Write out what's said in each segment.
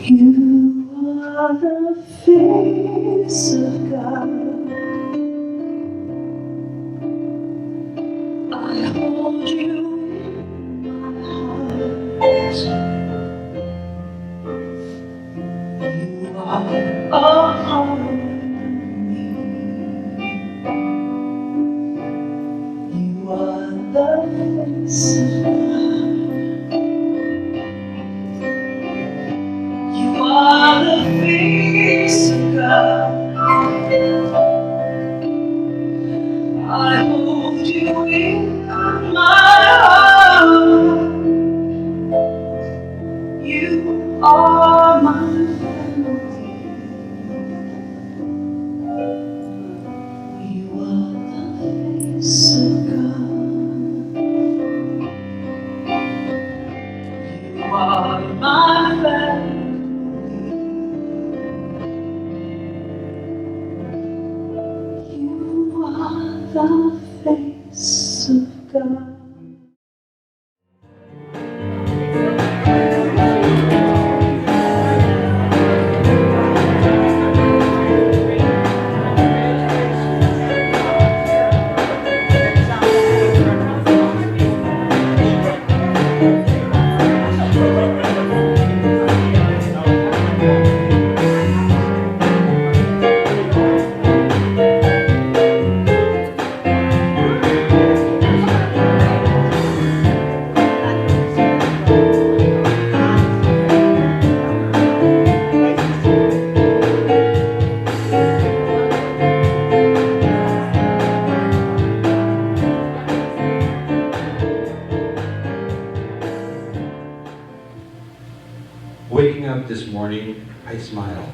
You are the face of God. I hold you in my heart. You are a harmony. You are the face of God. You are the face of God. I hold you in my heart. You are my family. You are the face of God. You are my family. You are the face of God. Waking up this morning, I smile.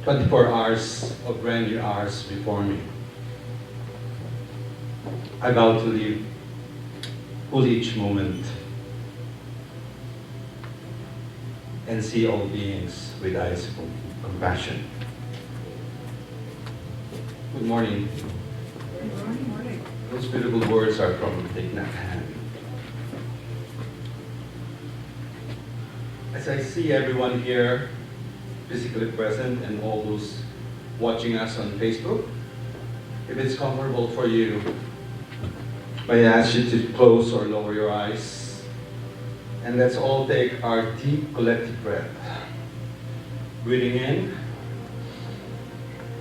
24 hours of brand new hours before me. I vow to live fully each moment and see all beings with eyes of compassion. Good morning. Good morning. Those beautiful words are from Thich Nhat Hanh. As I see everyone here physically present and all those watching us on Facebook, if it's comfortable for you, I ask you to close or lower your eyes, and let's all take our deep collective breath. Breathing in,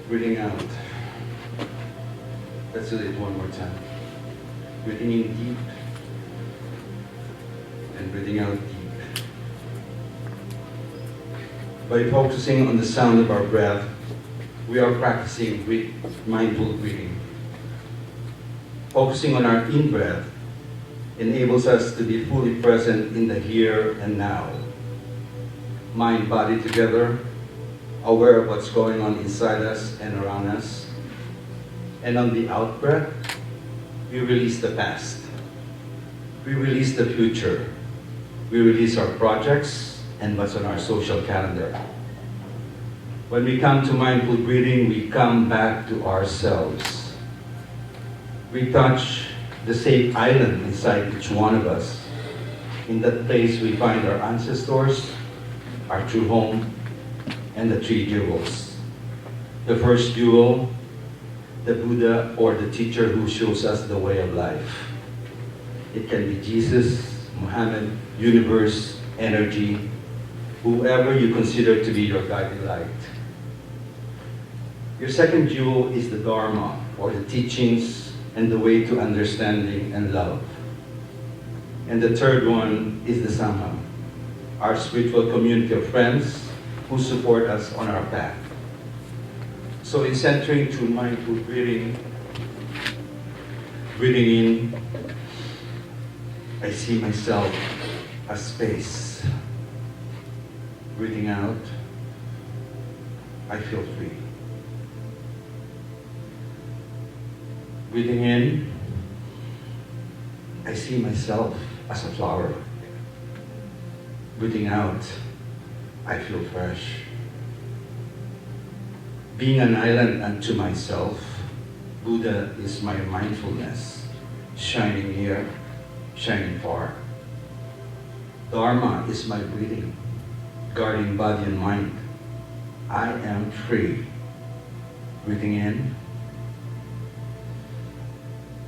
breathing out. Let's do it one more time. Breathing in deep, and breathing out deep. By focusing on the sound of our breath, we are practicing mindful breathing. Focusing on our in-breath enables us to be fully present in the here and now. Mind, body together, aware of what's going on inside us and around us. And on the out-breath, we release the past. We release the future. We release our projects and what's on our social calendar. When we come to mindful breathing, we come back to ourselves. We touch the safe island inside each one of us. In that place we find our ancestors, our true home, and the three jewels. The first jewel, the Buddha or the teacher who shows us the way of life. It can be Jesus, Muhammad, universe, energy, whoever you consider to be your guiding light. Your second jewel is the Dharma, or the teachings and the way to understanding and love. And the third one is the Sangha, our spiritual community of friends who support us on our path. So in centering through mindful breathing, breathing in, I see myself as space. Breathing out, I feel free. Breathing in, I see myself as a flower. Breathing out, I feel fresh. Being an island unto myself, Buddha is my mindfulness, shining near, shining far. Dharma is my breathing, guarding body and mind. I am free. Breathing in,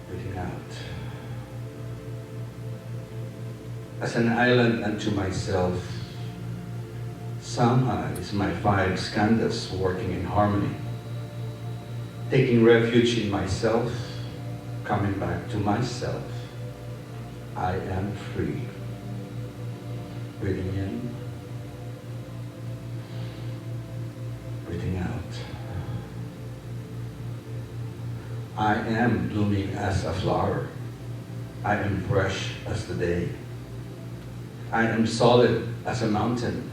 breathing out. As an island unto myself, Samha is my 5 skandhas working in harmony. Taking refuge in myself, coming back to myself. I am free. Breathing in, breathing out. I am blooming as a flower. I am fresh as the day. I am solid as a mountain.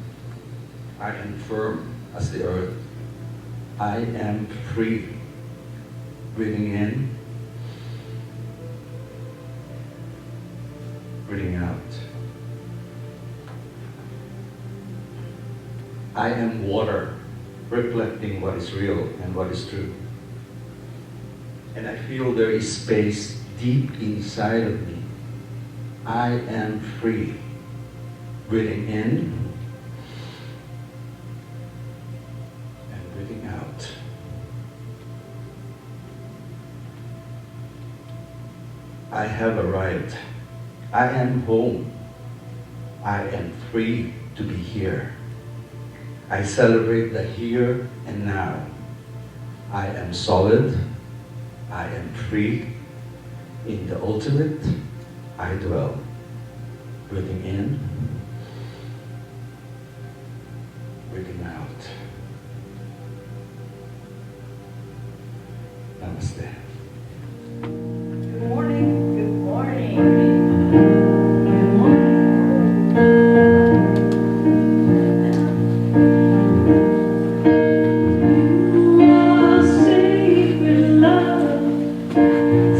I am firm as the earth. I am free. Breathing in, breathing out. I am water, reflecting what is real and what is true. And I feel there is space deep inside of me. I am free. Breathing in and breathing out. I have arrived. I am home. I am free to be here. I celebrate the here and now. I am solid. I am free. In the ultimate, I dwell. Breathing in, breathing out. Namaste. Good morning. Good morning. Good morning. You are sacred love.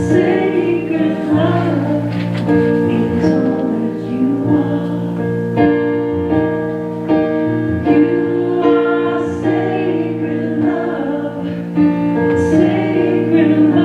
Sacred love is all that you are. You are sacred love. Sacred love.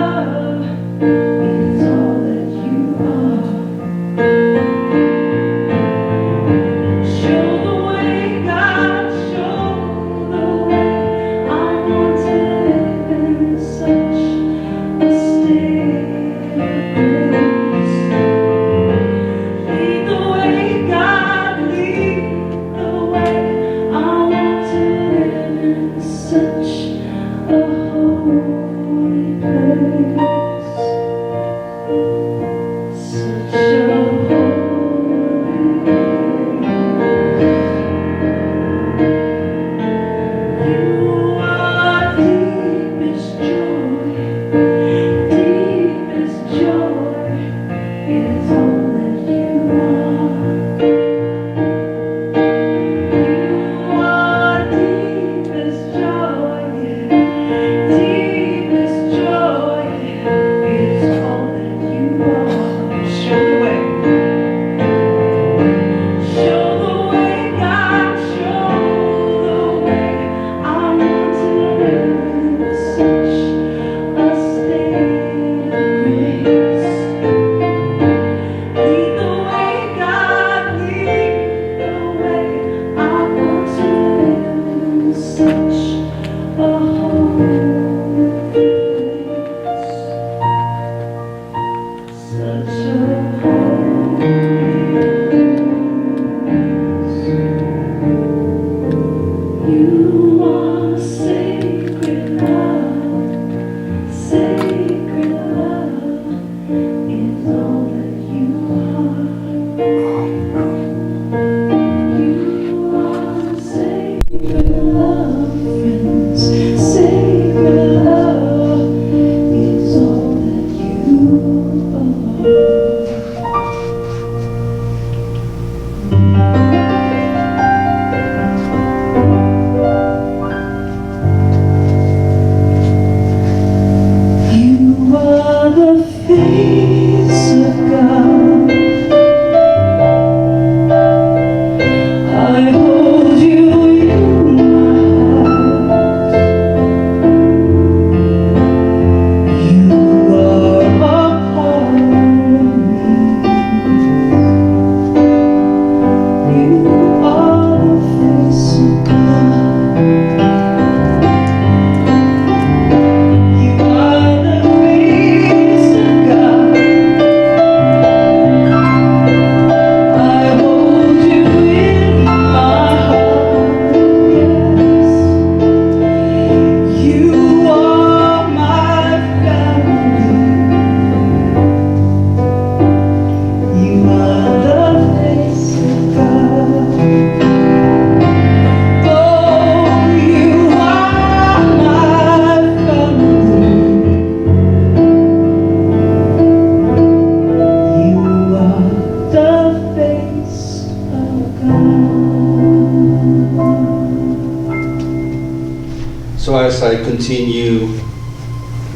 So as I continue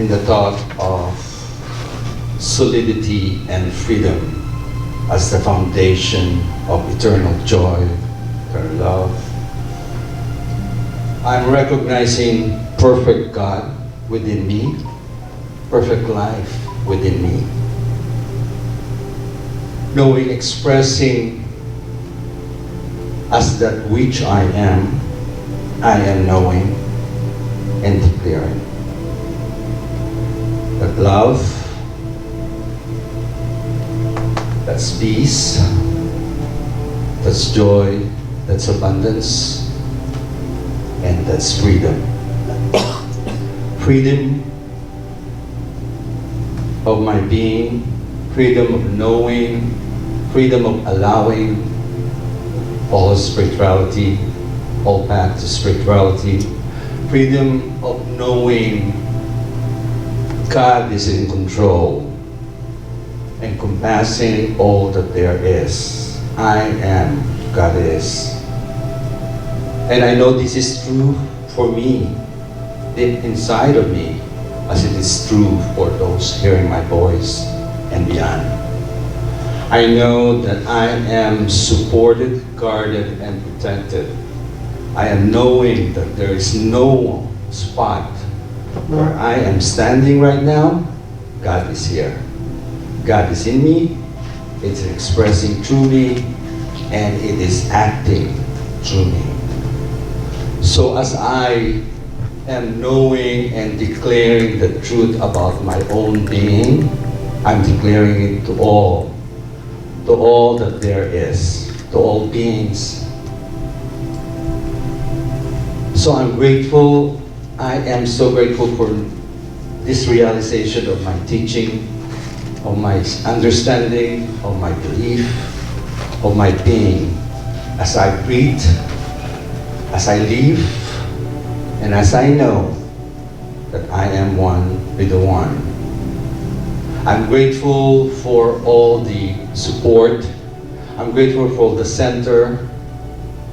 in the thought of solidity and freedom as the foundation of eternal joy, eternal love, I'm recognizing perfect God within me, perfect life within me. Knowing, expressing as that which I am knowing and declaring that love, that's peace, that's joy, that's abundance, and that's freedom. Freedom of my being, freedom of knowing, freedom of allowing all spirituality, all path to spirituality, freedom of knowing God is in control, encompassing all that there is. I am, God is. And I know this is true for me, deep inside of me, as it is true for those hearing my voice and beyond. I know that I am supported, guarded, and protected. I am knowing that there is no spot where I am standing right now. God is here. God is in me. It's expressing through me, and it is acting through me. So as I am knowing and declaring the truth about my own being, I'm declaring it to all that there is, to all beings. So I'm grateful, I am so grateful for this realization of my teaching, of my understanding, of my belief, of my being, as I breathe, as I live, and as I know that I am one with the One. I'm grateful for all the support. I'm grateful for the center.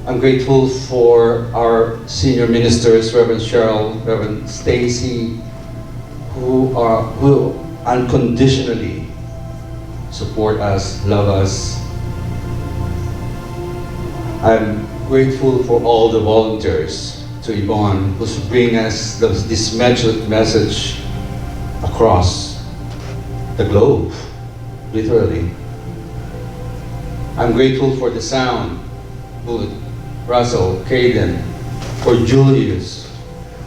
I'm grateful for our senior ministers, Reverend Cheryl, Reverend Stacy, who unconditionally support us, love us. I'm grateful for all the volunteers, to Yvonne, who's bringing us this message across the globe, literally. I'm grateful for the sound booth, Russell, Caden, for Julius,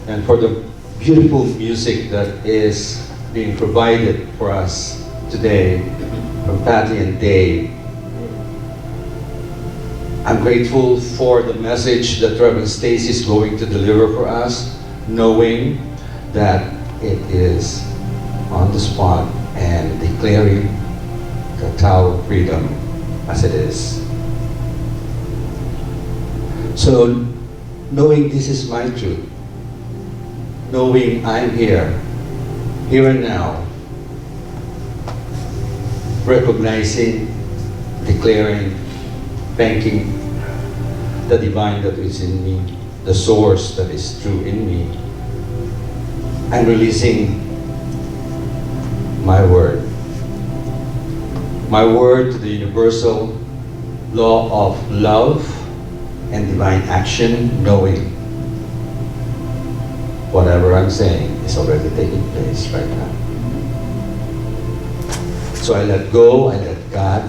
and for the beautiful music that is being provided for us today from Patty and Dave. I'm grateful for the message that Reverend Stacy is going to deliver for us, knowing that it is on the spot and declaring the Tower of Freedom as it is. So, knowing this is my truth, knowing I'm here and now, recognizing, declaring, thanking the divine that is in me, the source that is true in me, and releasing my word to the universal law of love and divine action, knowing whatever I'm saying is already taking place right now. So I let go, I let God,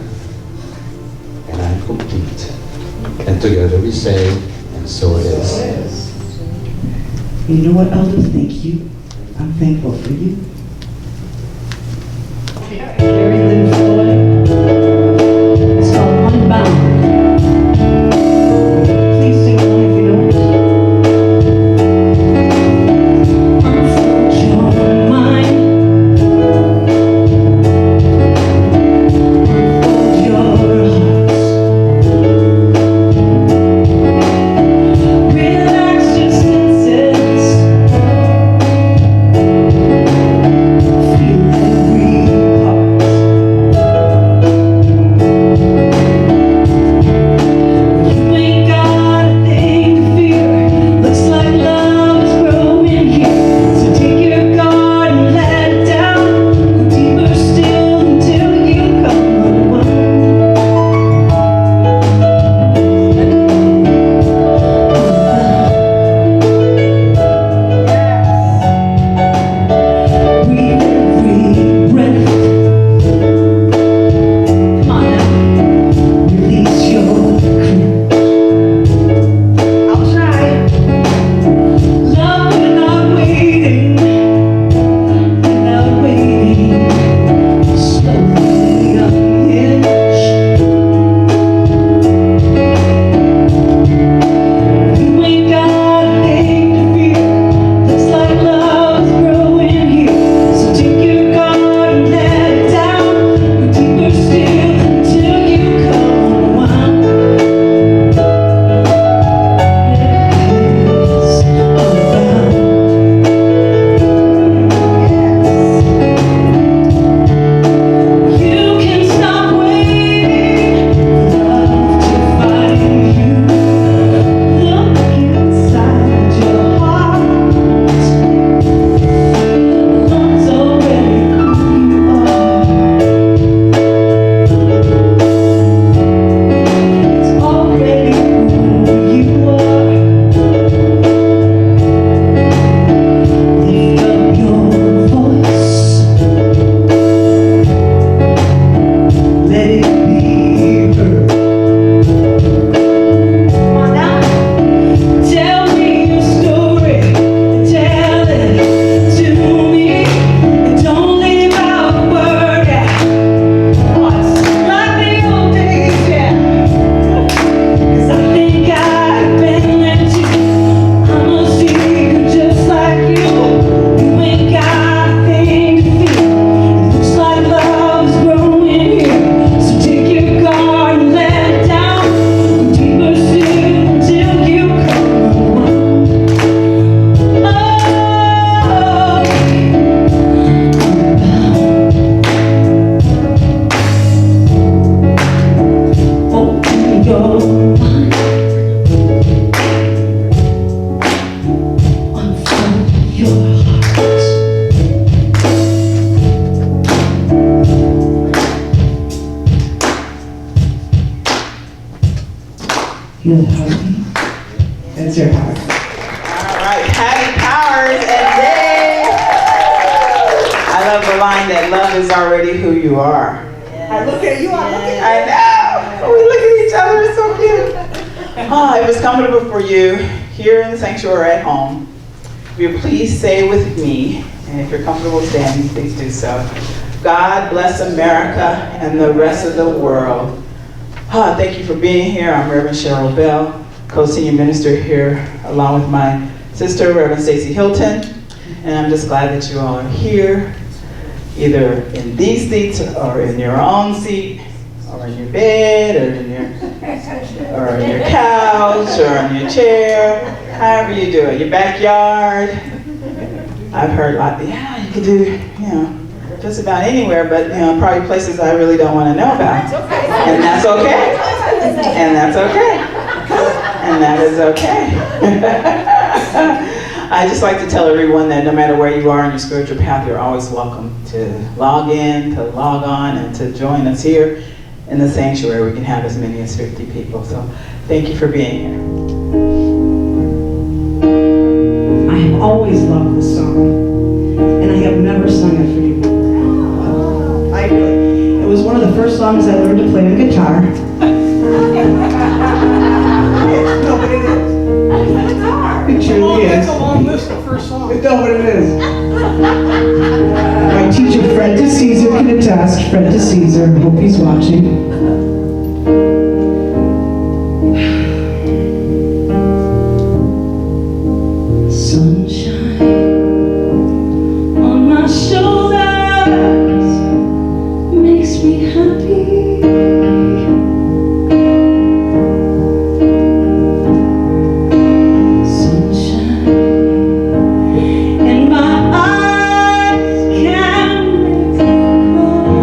and I'm complete. And together we say, and so it is. You know what, Elder? Thank you. I'm thankful for you. Carry them forward. It's called Unbound. Please sing along if you know it. Unfold your mind. Unfold your hearts. Relax your senses. Feel every part. your mind. Unfold your heart. Feel the heartbeat? That's your heart. All right, Patty Powers and Dave. I love the line that love is already who you are. I look at you, I look at I know. We look at each other. It's so cute. Oh, it was comfortable for you here in the sanctuary at home. If you please say with me, and if you're comfortable standing, please do so. God bless America and the rest of the world. Thank you for being here. I'm Reverend Cheryl Bell, co-senior minister here, along with my sister, Reverend Stacy Hilton. And I'm just glad that you all are here, either in these seats or in your own seat, or in your bed, or in your couch, or in your chair, however you do it, your backyard. I've heard yeah, you could do, just about anywhere, but probably places I really don't want to know about. And that's okay. And that's okay. And that is okay. I just like to tell everyone that no matter where you are in your spiritual path, you're always welcome to log in, to log on, and to join us here in the sanctuary. We can have as many as 50 people. So thank you for being here. I have always loved this song, and I have never sung it for you. It was one of the first songs I learned to play on guitar. No, but it is. It truly is. It's a long list of first songs. No, but it is. My teacher, Fred DeCaesar, can attest. Fred DeCaesar, hope he's watching. Sunshine on my shoulders makes me happy. Sunshine in my eyes can make me cry.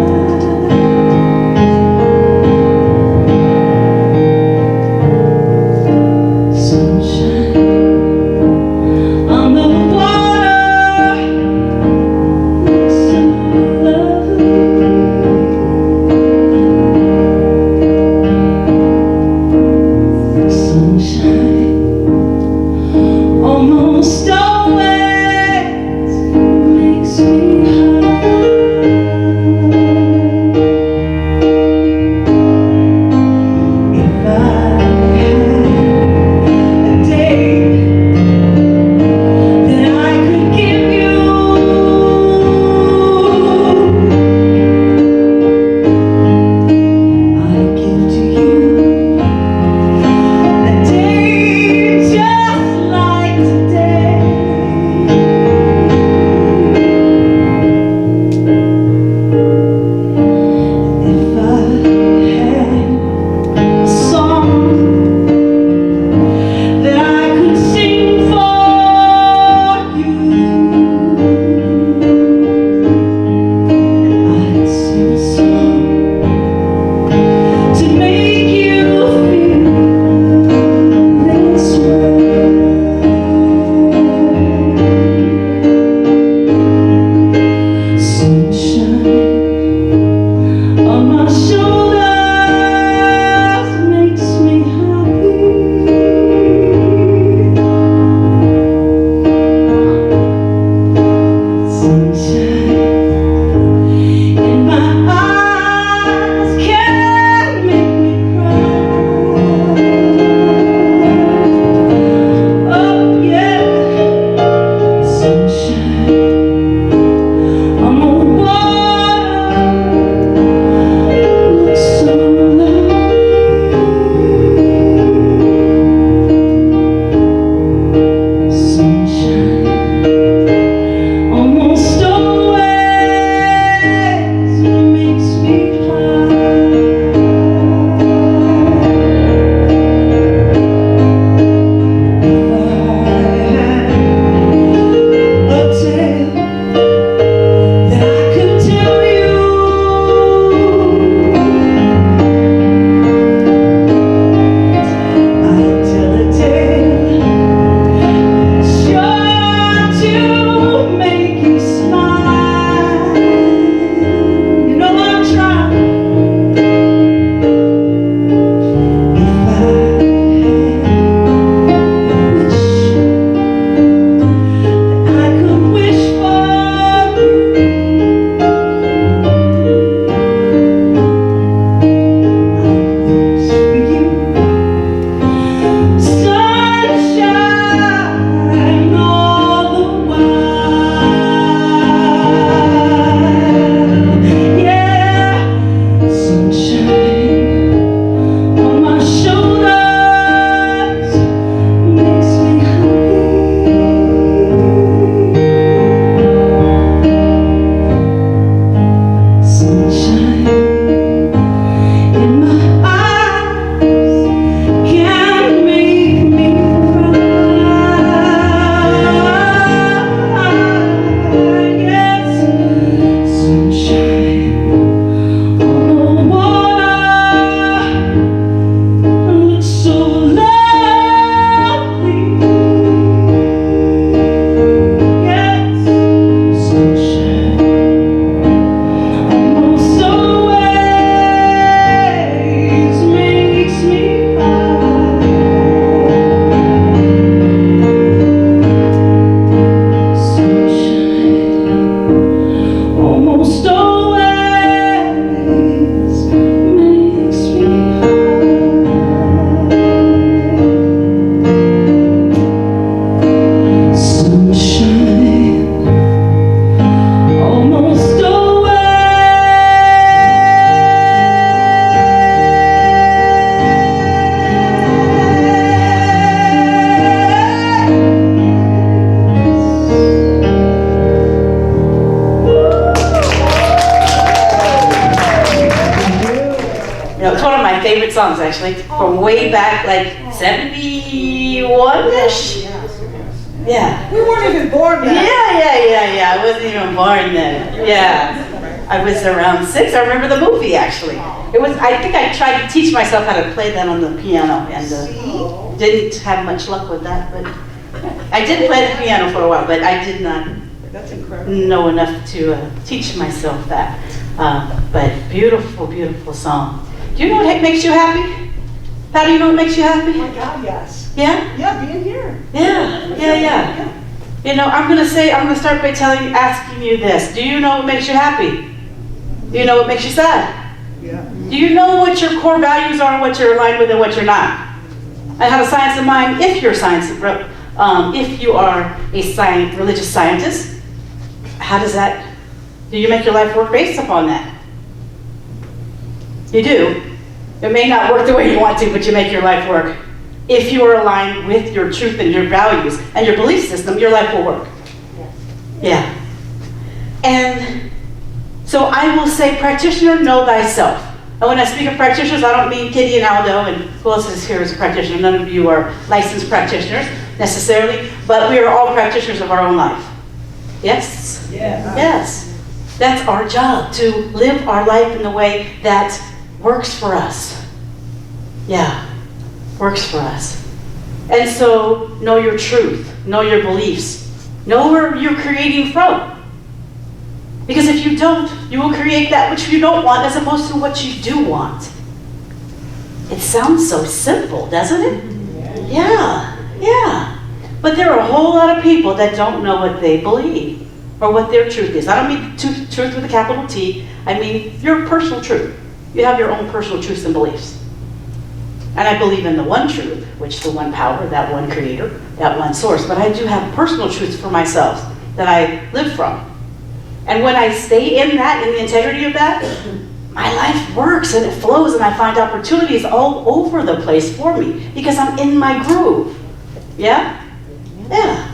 songs actually, from way back, like 71-ish. Yeah. We weren't even born then. Yeah. I wasn't even born then. Yeah. I was around 6. I remember the movie actually. I think I tried to teach myself how to play that on the piano and didn't have much luck with that, but I did play the piano for a while, but I did not That's incredible. know enough to teach myself that. But beautiful, beautiful song. Do you know what makes you happy? How do you know what makes you Oh happy? my God, yes. Yeah? Yeah, being here. Yeah. You know, I'm gonna start by asking you this. Do you know what makes you happy? Do you know what makes you sad? Yeah. Do you know what your core values are and what you're aligned with and what you're not? And how to science of mind, if you are a religious scientist, do you make your life work based upon that? You do. It may not work the way you want to, but you make your life work. If you are aligned with your truth and your values and your belief system, your life will work. Yeah. And so I will say, practitioner, know thyself. And when I speak of practitioners, I don't mean Kitty and Aldo and who else is here as a practitioner. None of you are licensed practitioners necessarily, but we are all practitioners of our own life. Yes? Yes. That's our job, to live our life in the way that works for us. Yeah, works for us. And so know your truth, know your beliefs, know where you're creating from. Because if you don't, you will create that which you don't want as opposed to what you do want. It sounds so simple, doesn't it? Yeah. But there are a whole lot of people that don't know what they believe or what their truth is. I don't mean truth with a capital T. I mean your personal truth. You have your own personal truths and beliefs. And I believe in the one truth, which is the one power, that one creator, that one source. But I do have personal truths for myself that I live from. And when I stay in that, in the integrity of that, my life works and it flows and I find opportunities all over the place for me because I'm in my groove. Yeah? Yeah.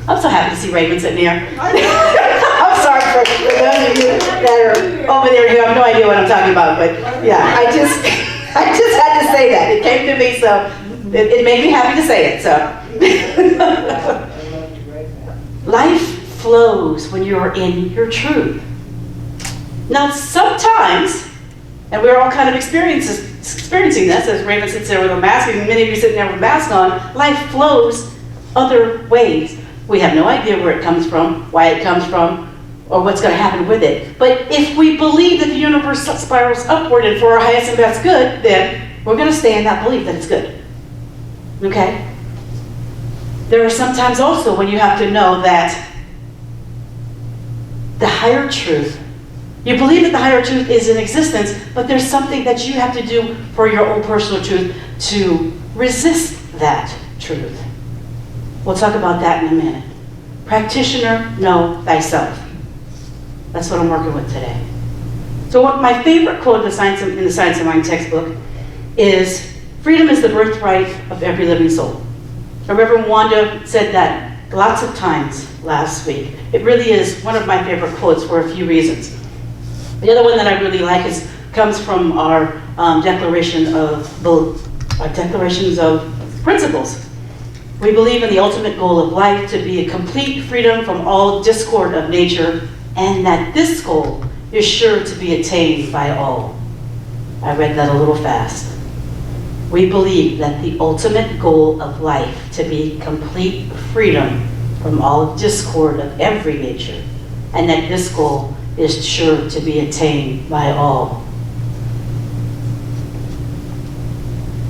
I'm so happy to see Raven sitting here. I'm sorry for those of you that are over there who have no idea what I'm talking about, but yeah, I just had to say that. It came to me, so it made me happy to say it, so. Life flows when you're in your truth. Now, sometimes, and we're all kind of experiencing this, as Raven sits there with a mask, and many of you sitting there with a mask on, life flows other ways. We have no idea where it comes from, why it comes from, or what's going to happen with it. But if we believe that the universe spirals upward and for our highest and best good, then we're going to stay in that belief that it's good. Okay? There are some times also when you have to know that the higher truth, you believe that the higher truth is in existence, but there's something that you have to do for your own personal truth to resist that truth. We'll talk about that in a minute. Practitioner, know thyself. That's what I'm working with today. So what my favorite quote in the Science of Mind textbook is, freedom is the birthright of every living soul. And Reverend Wanda said that lots of times last week. It really is one of my favorite quotes for a few reasons. The other one that I really like comes from our declarations of principles. We believe in the ultimate goal of life to be a complete freedom from all discord of nature, and that this goal is sure to be attained by all. I read that a little fast. We believe that the ultimate goal of life to be complete freedom from all discord of every nature, and that this goal is sure to be attained by all.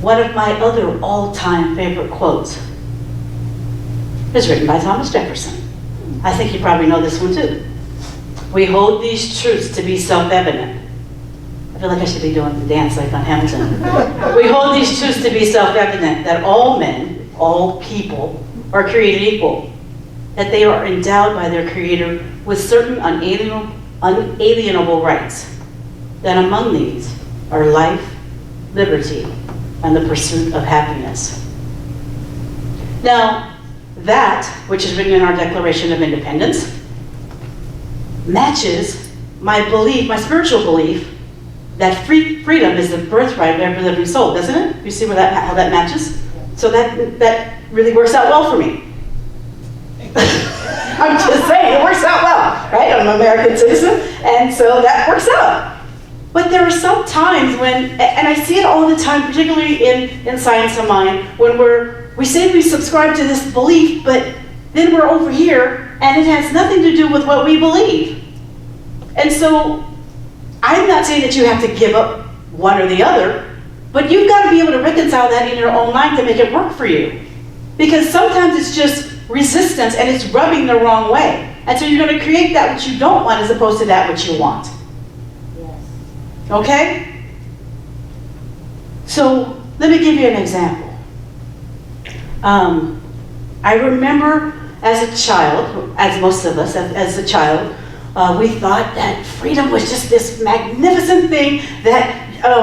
One of my other all-time favorite quotes is written by Thomas Jefferson. I think you probably know this one too. We hold these truths to be self-evident. I feel like I should be doing the dance like on Hamilton. We hold these truths to be self-evident, that all men, all people, are created equal, that they are endowed by their Creator with certain unalienable rights, that among these are life, liberty, and the pursuit of happiness. Now, that, which is written in our Declaration of Independence, matches my belief, my spiritual belief, that freedom is the birthright of every living soul, doesn't it? You see where how that matches? So that really works out well for me. I'm just saying, it works out well, right? I'm an American citizen, and so that works out. But there are some times when, and I see it all the time, particularly in science of mind, when we say we subscribe to this belief, but then we're over here, and it has nothing to do with what we believe. And so, I'm not saying that you have to give up one or the other, but you've got to be able to reconcile that in your own mind to make it work for you. Because sometimes it's just resistance and it's rubbing the wrong way. And so you're going to create that which you don't want as opposed to that which you want. Yes. Okay? So, let me give you an example. I remember as a child, as most of us, as a child, we thought that freedom was just this magnificent thing that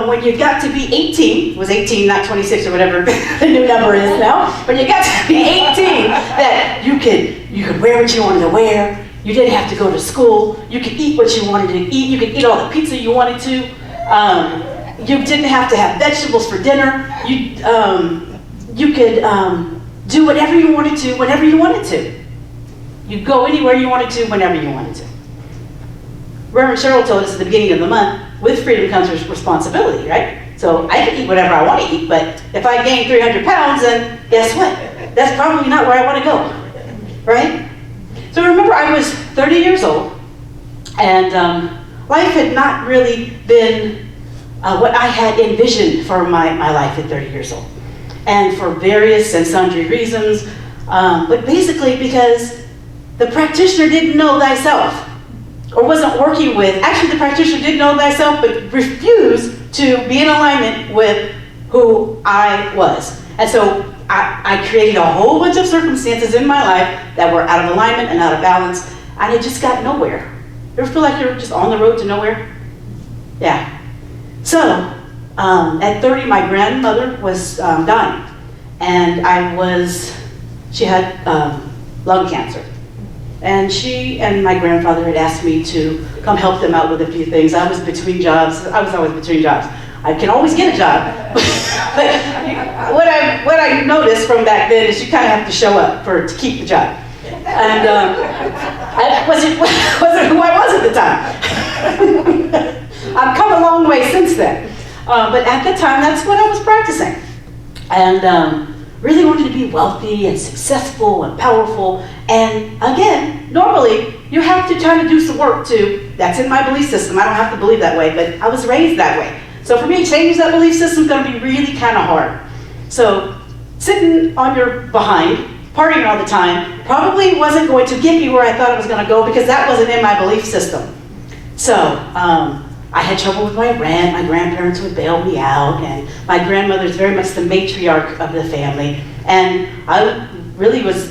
when you got to be 18, it was 18, not 26 or whatever the new number is now, when you got to be 18, that you could wear what you wanted to wear, you didn't have to go to school, you could eat what you wanted to eat, you could eat all the pizza you wanted to, you didn't have to have vegetables for dinner, you could do whatever you wanted to, whenever you wanted to. You'd go anywhere you wanted to, whenever you wanted to. Reverend Cheryl told us at the beginning of the month, with freedom comes responsibility, right? So I can eat whatever I want to eat, but if I gain 300 pounds, then guess what? That's probably not where I want to go, right? So remember, I was 30 years old, and life had not really been what I had envisioned for my life at 30 years old. And for various and sundry reasons, but basically because the practitioner didn't know thyself, or wasn't working with, actually the practitioner did know thyself, but refused to be in alignment with who I was. And so I created a whole bunch of circumstances in my life that were out of alignment and out of balance, and it just got nowhere. You ever feel like you're just on the road to nowhere? Yeah. So, at 30, my grandmother was dying, and she had lung cancer. And she and my grandfather had asked me to come help them out with a few things. I was between jobs. I was always between jobs. I can always get a job. But what I noticed from back then is you kind of have to show up to keep the job. And I wasn't who I was at the time. I've come a long way since then. But at the time, that's what I was practicing. And really wanted to be wealthy and successful and powerful. And again, normally, you have to kind of do some work too. That's in my belief system. I don't have to believe that way, but I was raised that way. So for me to change that belief system is going to be really kind of hard. So sitting on your behind, partying all the time, probably wasn't going to get me where I thought it was going to go because that wasn't in my belief system. So I had trouble with my rent. My grandparents would bail me out, and my grandmother is very much the matriarch of the family. And I really was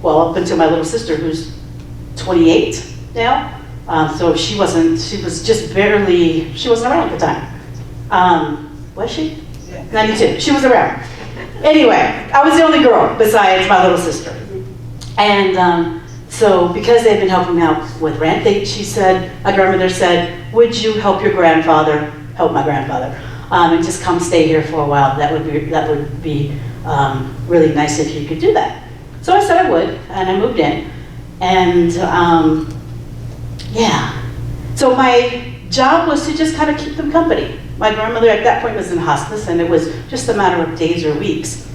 up until my little sister, who's 28 now. So she wasn't around at the time. Was she? 92. She was around. Anyway, I was the only girl besides my little sister. And so because they'd been helping me out with rent, my grandmother said, would you help my grandfather, and just come stay here for a while? That would be really nice if you could do that. So I said I would, and I moved in. And so my job was to just kind of keep them company. My grandmother at that point was in hospice, and it was just a matter of days or weeks.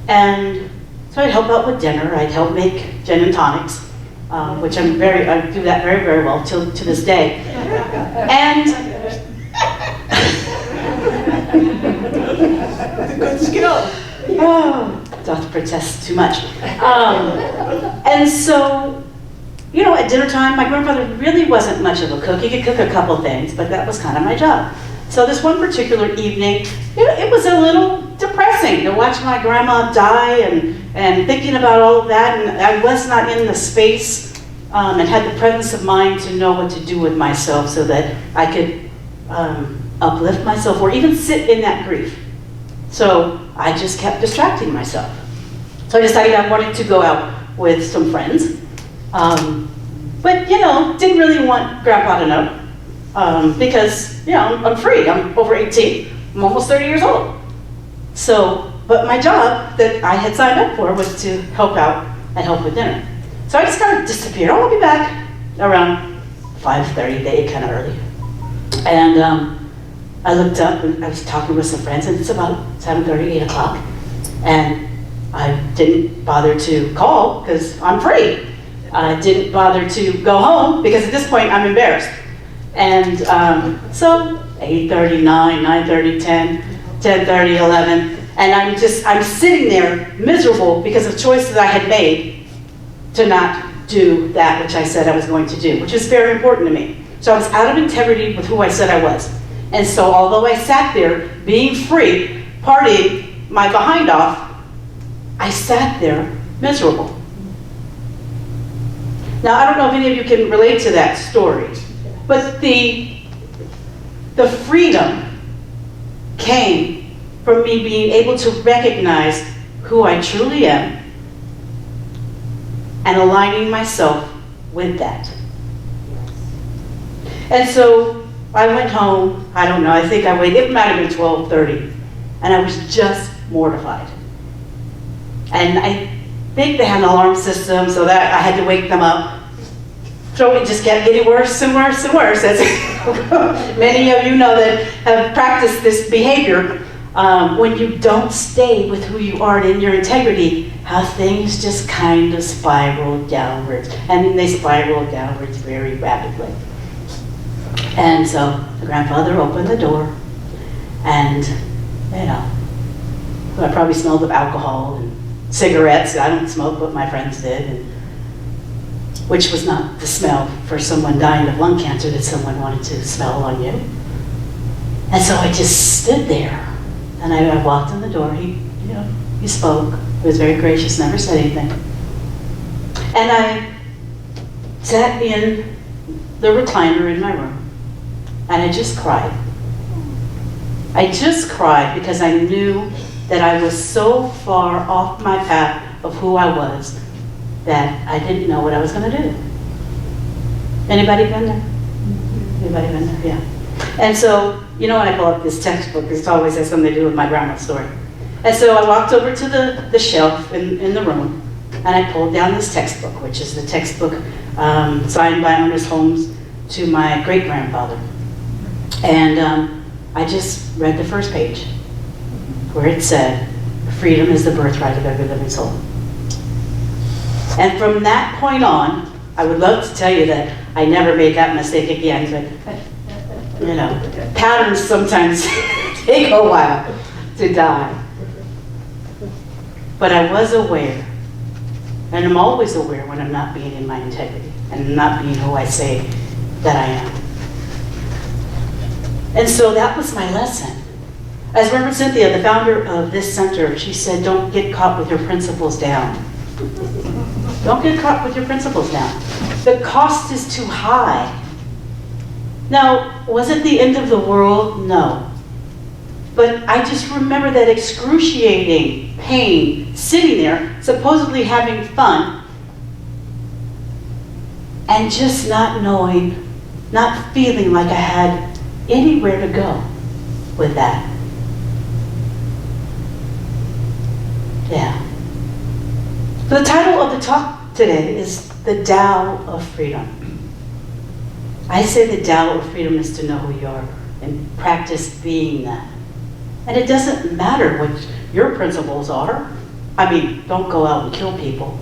And so I'd help out with dinner. I'd help make gin and tonics, which I do that very, very well to this day. And Good skill. Doth protest too much. And so, at dinner time, my grandfather really wasn't much of a cook. He could cook a couple things, but that was kind of my job. So this one particular evening, it was a little depressing to watch my grandma die and thinking about all of that, and I was not in the space and had the presence of mind to know what to do with myself so that I could uplift myself or even sit in that grief. So I just kept distracting myself. So I decided I wanted to go out with some friends, but didn't really want Grandpa to know. because, I'm free. I'm over 18. I'm almost 30 years old. So, but my job that I had signed up for was to help out and help with dinner. So I just kind of disappeared. Oh, I'll be back around 5:30, day kind of early. And I looked up and I was talking with some friends, and it's about 7:30, 8 o'clock. And I didn't bother to call because I'm free. I didn't bother to go home because at this point I'm embarrassed. And so 8:30, 9, 9:30, 10, 10:30, 11. And I'm sitting there miserable because of choices I had made to not do that which I said I was going to do, which is very important to me. So I was out of integrity with who I said I was. And so although I sat there being free, partying my behind off, I sat there miserable. Now, I don't know if any of you can relate to that story, but the freedom came from me being able to recognize who I truly am and aligning myself with that. And so I went home, I don't know, I think I waited, it might have been 12:30, and I was just mortified. And I think they had an alarm system so that I had to wake them up. So it just kept getting worse and worse and worse, as many of you know that have practiced this behavior. When you don't stay with who you are and in your integrity, how things just kind of spiral downwards. And they spiral downwards very rapidly. And so the grandfather opened the door, and, I probably smelled of alcohol and cigarettes. I don't smoke, but my friends did, and which was not the smell for someone dying of lung cancer that someone wanted to smell on you. And so I just stood there, and I walked in the door. He spoke. He was very gracious, never said anything. And I sat in the recliner in my room, and I just cried. I just cried because I knew that I was so far off my path of who I was that I didn't know what I was going to do. Anybody been there? Anybody been there? Yeah. And so, when I pull up this textbook, it always has something to do with my grandma's story. And so I walked over to the shelf in the room, and I pulled down this textbook, which is the textbook signed by Ernest Holmes to my great-grandfather. And I just read the first page, where it said, "Freedom is the birthright of every living soul." And from that point on, I would love to tell you that I never made that mistake again, but patterns sometimes take a while to die. But I was aware, and I'm always aware when I'm not being in my integrity and not being who I say that I am. And so that was my lesson. As Reverend Cynthia, the founder of this center, she said, don't get caught with your principles down. Don't get caught with your principles down. The cost is too high. Now, was it the end of the world? No. But I just remember that excruciating pain, sitting there, supposedly having fun, and just not knowing, not feeling like I had anywhere to go with that. Yeah. The title of the talk today is The Tao of Freedom. I say the Tao of Freedom is to know who you are and practice being that. And it doesn't matter what your principles are. I mean, don't go out and kill people.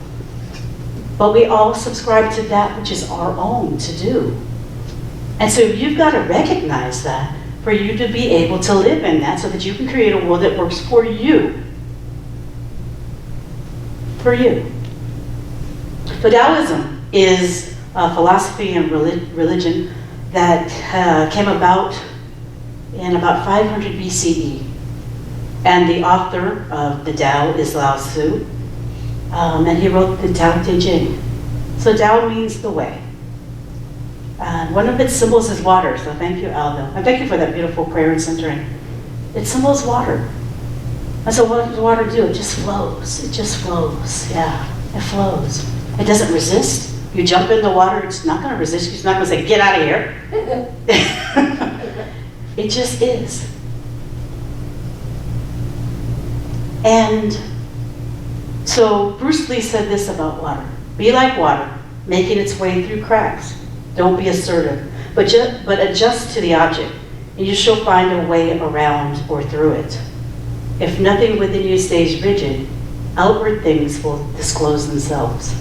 But we all subscribe to that which is our own to do. And so you've got to recognize that for you to be able to live in that so that you can create a world that works for you. For you. So Taoism is a philosophy and religion that came about in about 500 BCE. And the author of the Tao is Lvcsl, and he wrote the Tao Te Ching. So Tao means the way. One of its symbols is water, so thank you, Aldo. And thank you for that beautiful prayer and centering. It symbols water. And so what does water do? It just flows. It just flows. Yeah, it flows. It doesn't resist. You jump in the water, it's not going to resist you. It's not going to say, get out of here. It just is. And so Bruce Lee said this about water. Be like water, making its way through cracks. Don't be assertive, but adjust to the object, and you shall find a way around or through it. If nothing within you stays rigid, outward things will disclose themselves.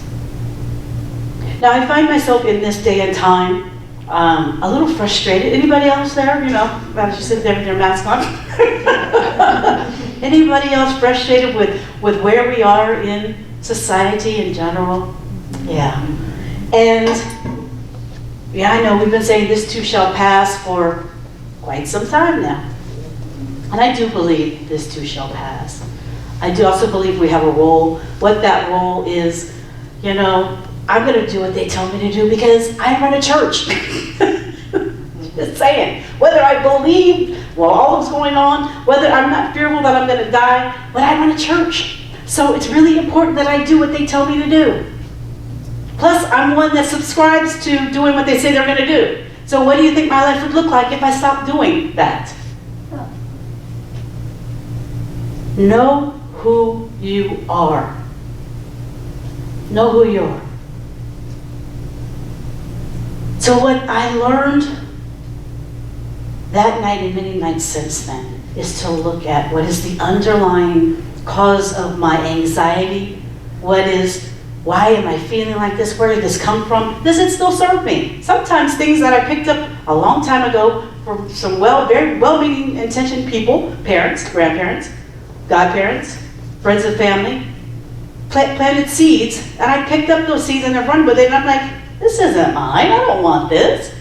Now, I find myself in this day and time a little frustrated. Anybody else there? You know, as you sit there with your mask on. Anybody else frustrated with where we are in society in general? Yeah. And yeah, I know we've been saying this too shall pass for quite some time now. And I do believe this too shall pass. I do also believe we have a role. What that role is, you know, I'm going to do what they tell me to do because I run a church. Just saying. Whether I believe all that's going on, whether I'm not fearful that I'm going to die, but I run a church. So it's really important that I do what they tell me to do. Plus, I'm one that subscribes to doing what they say they're going to do. So what do you think my life would look like if I stopped doing that? Know who you are. Know who you are. So what I learned that night and many nights since then is to look at what is the underlying cause of my anxiety. Why am I feeling like this? Where did this come from? Does it still serve me? Sometimes things that I picked up a long time ago from some very well-meaning intentioned people, parents, grandparents, godparents, friends and family, planted seeds, and I picked up those seeds and they've run with it, and I'm like, this isn't mine, I don't want this.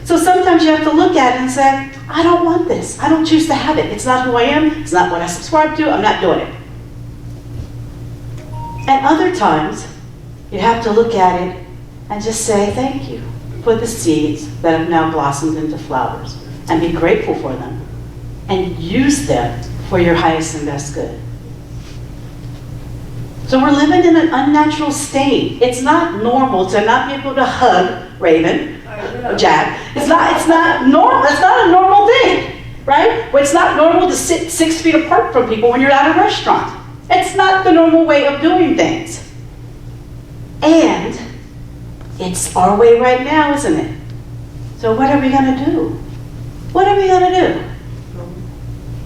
So sometimes you have to look at it and say, I don't want this, I don't choose to have it. It's not who I am, it's not what I subscribe to, I'm not doing it. And other times, you have to look at it and just say, thank you for the seeds that have now blossomed into flowers, and be grateful for them, and use them for your highest and best good. So we're living in an unnatural state. It's not normal to not be able to hug Raven, or Jack. It's not normal. It's not a normal thing, right? Well, it's not normal to sit 6 feet apart from people when you're at a restaurant. It's not the normal way of doing things. And it's our way right now, isn't it? So what are we going to do? What are we going to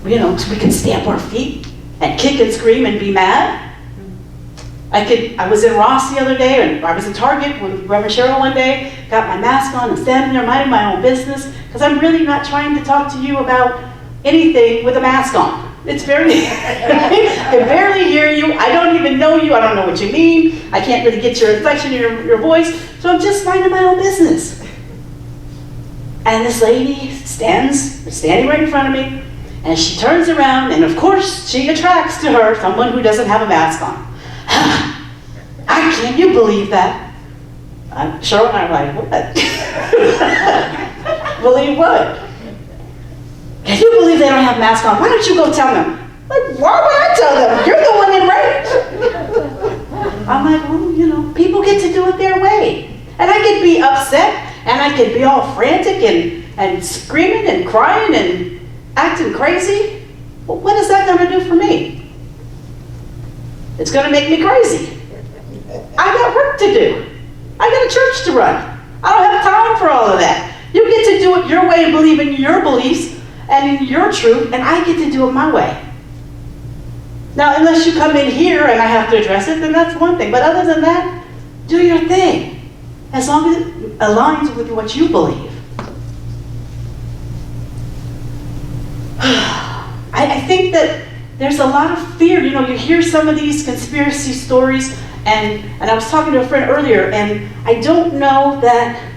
do? You know, so we can stamp our feet and kick and scream and be mad. I was in Ross the other day, and I was in Target with Reverend Cheryl one day, got my mask on and standing there minding my own business, because I'm really not trying to talk to you about anything with a mask on. It's very, I can barely hear you, I don't even know you, I don't know what you mean, I can't really get your inflection in your voice, so I'm just minding my own business. And this lady standing right in front of me, and she turns around, and of course she attracts to her someone who doesn't have a mask on. Can you believe that? Cheryl and I are like, what? Believe what? Can you believe they don't have masks on? Why don't you go tell them? Like, why would I tell them? You're the one in right. I'm like, well, you know, people get to do it their way. And I could be upset, and I could be all frantic and screaming and crying and acting crazy. Well, what is that going to do for me? It's going to make me crazy. I got work to do. I got a church to run. I don't have time for all of that. You get to do it your way and believe in your beliefs and in your truth, and I get to do it my way. Now, unless you come in here and I have to address it, then that's one thing. But other than that, do your thing, as long as it aligns with what you believe. I think that there's a lot of fear. You know, you hear some of these conspiracy stories, and I was talking to a friend earlier, and I don't know that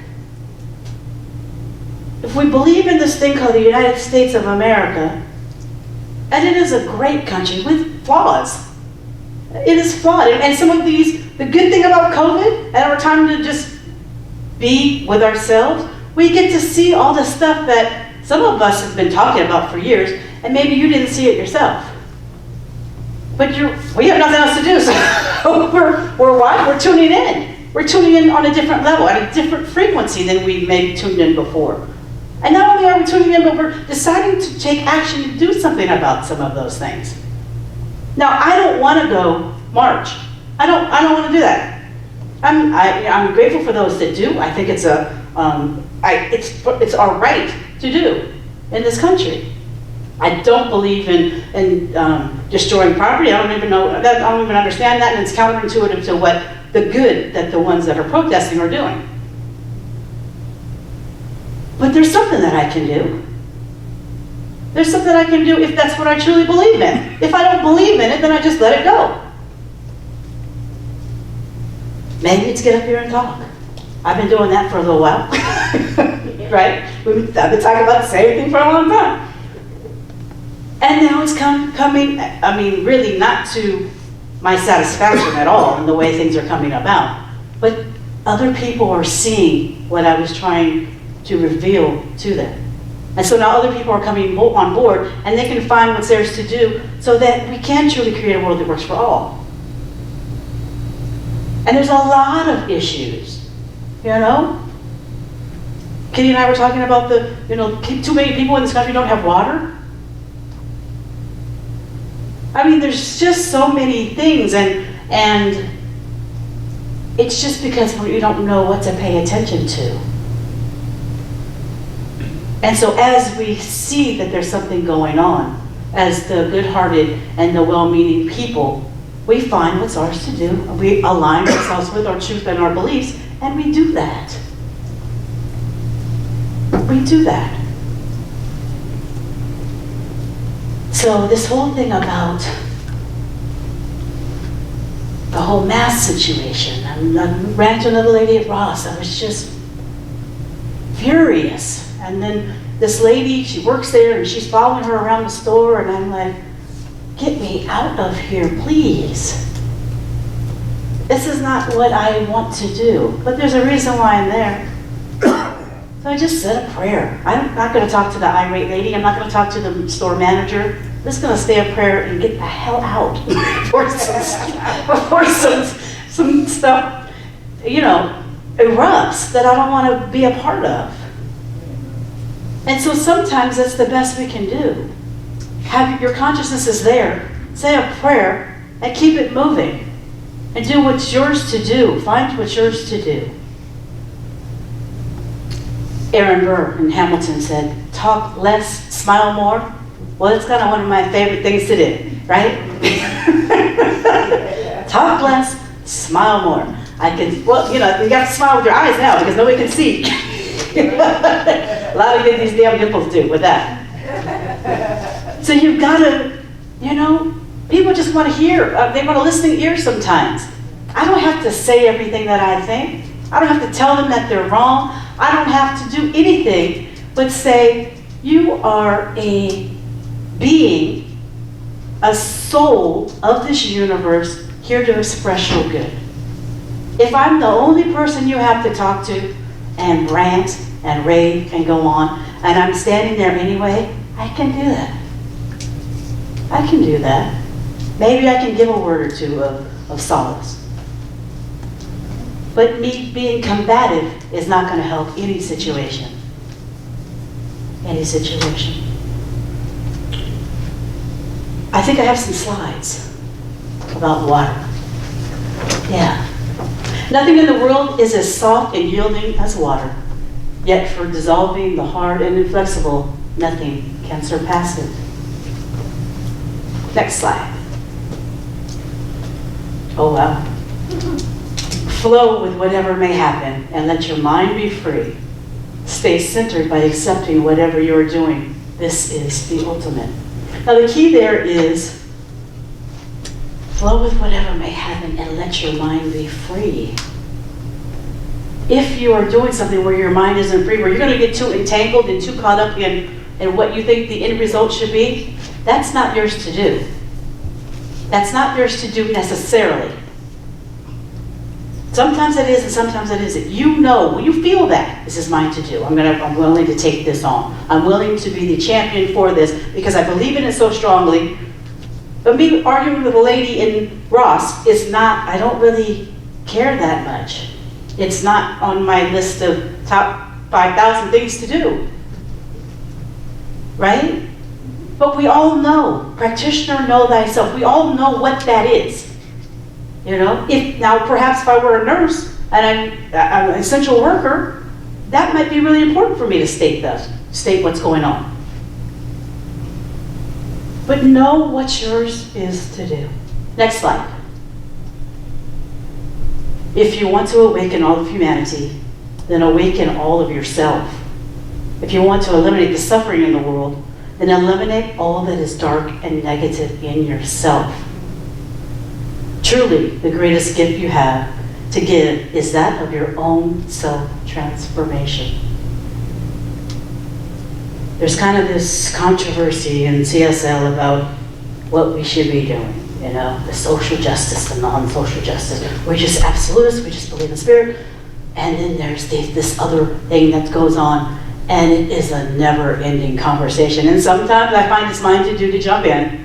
if we believe in this thing called the United States of America, and it is a great country with flaws. It is flawed. And some of these, the good thing about COVID and our time to just be with ourselves, we get to see all the stuff that some of us have been talking about for years, and maybe you didn't see it yourself. But we have nothing else to do, so we're tuning in. We're tuning in on a different level, at a different frequency than we maybe tuned in before. And not only are we tuning in, but we're deciding to take action to do something about some of those things. Now, I don't want to go march. I don't want to do that. I'm grateful for those that do. I think it's it's our right to do in this country. I don't believe in destroying property. I don't even understand that, and it's counterintuitive to what the good that the ones that are protesting are doing. But there's something that I can do. There's something I can do if that's what I truly believe in. If I don't believe in it, then I just let it go. Maybe it's get up here and talk. I've been doing that for a little while. Right? I've been talking about the same thing for a long time. And now it's coming, I mean, really not to my satisfaction at all in the way things are coming about. But other people are seeing what I was trying to reveal to them. And so now other people are coming on board, and they can find what's theirs to do so that we can truly create a world that works for all. And there's a lot of issues, you know? Kitty and I were talking about too many people in this country don't have water. I mean, there's just so many things, and it's just because we don't know what to pay attention to. And so as we see that there's something going on, as the good-hearted and the well-meaning people, we find what's ours to do. We align ourselves with our truth and our beliefs, and we do that. We do that. So this whole thing about the whole mask situation, I ran to another lady at Ross. I was just furious. And then this lady, she works there, and she's following her around the store, and I'm like, get me out of here, please. This is not what I want to do, but there's a reason why I'm there. So I just said a prayer. I'm not going to talk to the irate lady. I'm not going to talk to the store manager. I'm just going to say a prayer and get the hell out before some stuff, erupts that I don't want to be a part of. And so sometimes that's the best we can do. Have your consciousness is there, say a prayer, and keep it moving. And do what's yours to do. Find what's yours to do. Aaron Burr in Hamilton said, talk less, smile more. Well, that's kind of one of my favorite things to do, right? Talk less, smile more. You have to smile with your eyes now because nobody can see. A lot of these damn nipples do with that. So you've got to, people just want to hear. They want a listening ear sometimes. I don't have to say everything that I think. I don't have to tell them that they're wrong. I don't have to do anything but say, you are a being, a soul of this universe here to express your good. If I'm the only person you have to talk to and rant and rave and go on, and I'm standing there anyway, I can do that. I can do that. Maybe I can give a word or two of solace. But me being combative is not going to help any situation. Any situation. I think I have some slides about water. Yeah. Nothing in the world is as soft and yielding as water. Yet for dissolving the hard and inflexible, nothing can surpass it. Next slide. Oh, wow. Flow with whatever may happen and let your mind be free. Stay centered by accepting whatever you're doing. This is the ultimate. Now the key there is flow with whatever may happen and let your mind be free. If you are doing something where your mind isn't free, where you're going to get too entangled and too caught up in what you think the end result should be, that's not yours to do. That's not yours to do necessarily. Sometimes it is and sometimes it isn't. When you feel that, this is mine to do. I'm willing to take this on. I'm willing to be the champion for this because I believe in it so strongly. But me arguing with a lady in Ross is not, I don't really care that much. It's not on my list of top 5,000 things to do, right? But we all know, practitioner, know thyself. We all know what that is. You know, now perhaps if I were a nurse and I'm an essential worker, that might be really important for me to state what's going on. But know what yours is to do. Next slide. If you want to awaken all of humanity, then awaken all of yourself. If you want to eliminate the suffering in the world, then eliminate all that is dark and negative in yourself. Truly, the greatest gift you have to give is that of your own self-transformation. There's kind of this controversy in CSL about what we should be doing. You know, the social justice, the non-social justice. We're just absolutists, we just believe in spirit. And then there's this other thing that goes on, and it is a never-ending conversation. And sometimes I find it's mine to do to jump in,